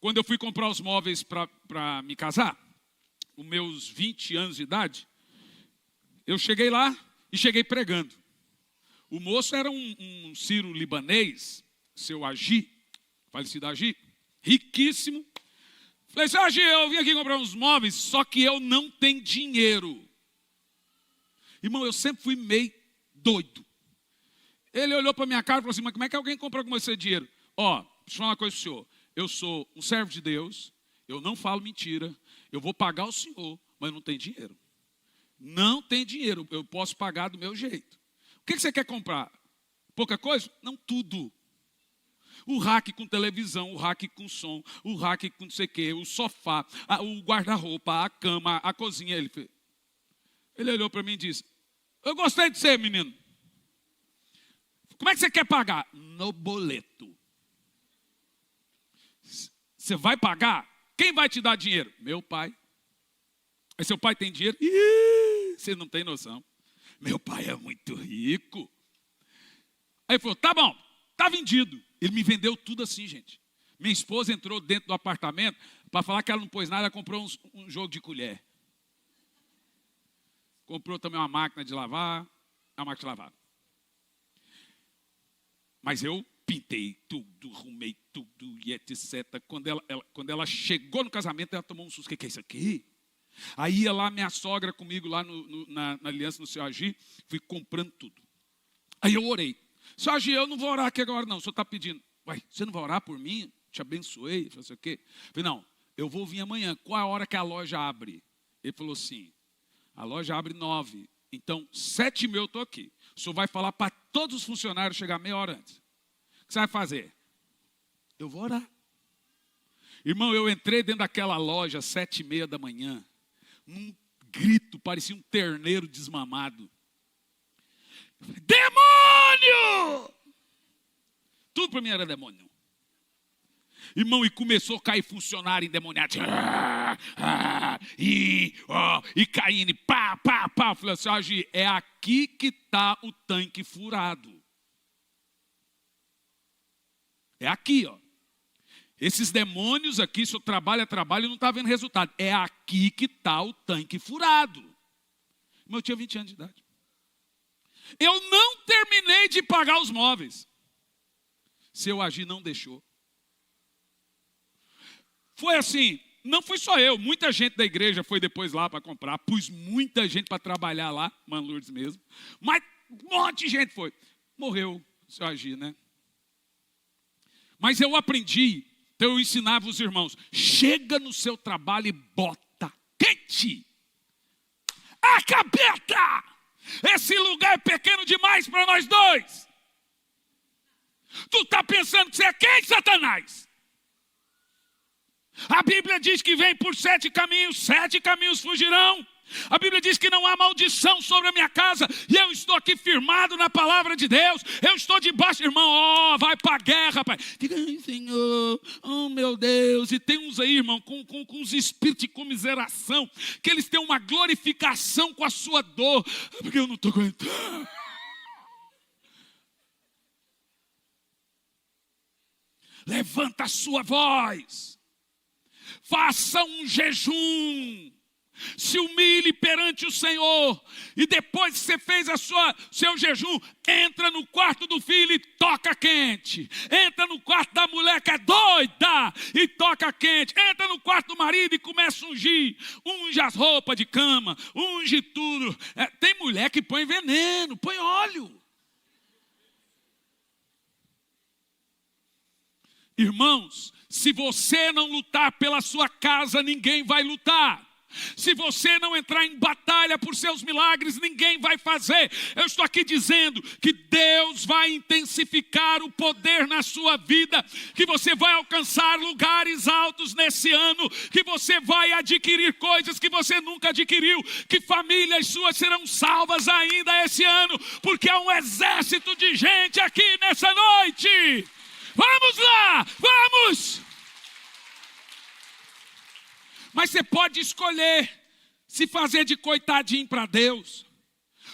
Quando eu fui comprar os móveis para me casar, os meus 20 anos de idade, eu cheguei lá e cheguei pregando. O moço era um sírio-libanês, seu Agi, falecido Agi, riquíssimo. Falei assim, Agi, eu vim aqui comprar uns móveis, só que eu não tenho dinheiro. Irmão, eu sempre fui meio doido. Ele olhou para minha cara e falou assim, mas como é que alguém compra com você dinheiro? Ó, deixa eu falar uma coisa para o senhor. Eu sou um servo de Deus, eu não falo mentira, eu vou pagar o senhor, mas eu não tenho dinheiro. Não tem dinheiro, eu posso pagar do meu jeito. O que você quer comprar? Pouca coisa? Não, tudo. O rack com televisão, o rack com som, o rack com não sei o quê, o sofá, o guarda-roupa, a cama, a cozinha. Ele olhou para mim e disse, eu gostei de você, menino. Como é que você quer pagar? No boleto. Você vai pagar? Quem vai te dar dinheiro? Meu pai. Aí seu pai tem dinheiro? Ih, você não tem noção. Meu pai é muito rico. Aí ele falou, tá bom, tá vendido. Ele me vendeu tudo assim, gente. Minha esposa entrou dentro do apartamento, para falar que ela não pôs nada, ela comprou um jogo de colher. Comprou também uma máquina de lavar, Mas eu pintei tudo, arrumei tudo e etc. Quando ela chegou no casamento, ela tomou um susto. O que é isso aqui? Aí ia lá minha sogra comigo, lá na aliança no Seu Agir, fui comprando tudo. Aí eu orei. Seu Agir, eu não vou orar aqui agora não, o senhor está pedindo. Ué, você não vai orar por mim? Te abençoei, não sei o quê. Eu falei, não, eu vou vir amanhã. Qual é a hora que a loja abre? Ele falou assim, a loja abre 9. Então, 7h30 eu estou aqui. O senhor vai falar para todos os funcionários chegar meia hora antes. O que você vai fazer? Eu vou orar. Irmão, eu entrei dentro daquela loja às 7h30 da manhã. Num grito, parecia um terneiro desmamado. Demônio! Tudo para mim era demônio. Irmão, e começou a cair funcionário endemoniado. E caindo, pá. Eu falei assim, Agir, é aqui que está o tanque furado. É aqui, ó. Esses demônios aqui, se eu trabalho e não está vendo resultado. É aqui que está o tanque furado. Irmão, eu tinha 20 anos de idade. Eu não terminei de pagar os móveis. Seu Agir não deixou. Foi assim, não fui só eu, muita gente da igreja foi depois lá para comprar, pus muita gente para trabalhar lá, Mãe Lourdes mesmo, mas um monte de gente foi. Morreu o Seu Agir, né? Mas eu aprendi, então eu ensinava os irmãos, chega no seu trabalho e bota quente. A capeta! Esse lugar é pequeno demais para nós dois. Tu está pensando que você é quem, Satanás? A Bíblia diz que vem por 7 caminhos fugirão. A Bíblia diz que não há maldição sobre a minha casa. E eu estou aqui firmado na palavra de Deus. Eu estou debaixo, irmão, vai para a guerra, pai. Diga, Senhor, oh meu Deus. E tem uns aí, irmão, com uns espíritos de comiseração, que eles têm uma glorificação com a sua dor. Porque eu não estou aguentando. Levanta a sua voz. Faça um jejum. Se humilhe perante o Senhor. E depois que você fez seu jejum, entra no quarto do filho e toca quente. Entra no quarto da mulher que é doida e toca quente. Entra no quarto do marido e começa a ungir. Unge as roupas de cama, unge tudo. Tem mulher que põe veneno, põe óleo. Irmãos, se você não lutar pela sua casa, ninguém vai lutar. Se você não entrar em batalha por seus milagres, ninguém vai fazer. Eu estou aqui dizendo que Deus vai intensificar o poder na sua vida, que você vai alcançar lugares altos nesse ano, que você vai adquirir coisas que você nunca adquiriu, que famílias suas serão salvas ainda esse ano, porque há um exército de gente aqui nessa noite. Vamos lá, vamos! Mas você pode escolher se fazer de coitadinho para Deus.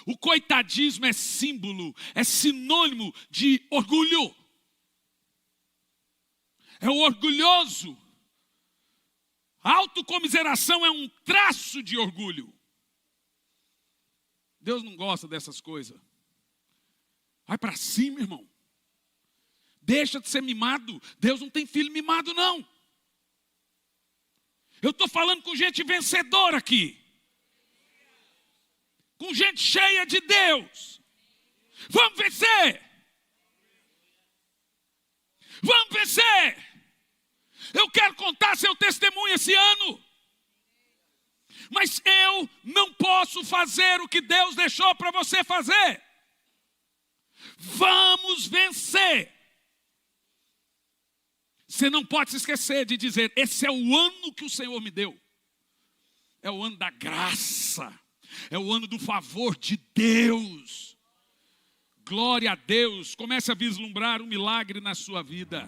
O coitadismo é símbolo, é sinônimo de orgulho. É o orgulhoso. A autocomiseração é um traço de orgulho. Deus não gosta dessas coisas. Vai para cima, irmão. Deixa de ser mimado. Deus não tem filho mimado, não. Eu estou falando com gente vencedora aqui. Com gente cheia de Deus. Vamos vencer. Vamos vencer. Eu quero contar seu testemunho esse ano. Mas eu não posso fazer o que Deus deixou para você fazer. Vamos vencer. Você não pode se esquecer de dizer: esse é o ano que o Senhor me deu. É o ano da graça. É o ano do favor de Deus. Glória a Deus. Comece a vislumbrar um milagre na sua vida.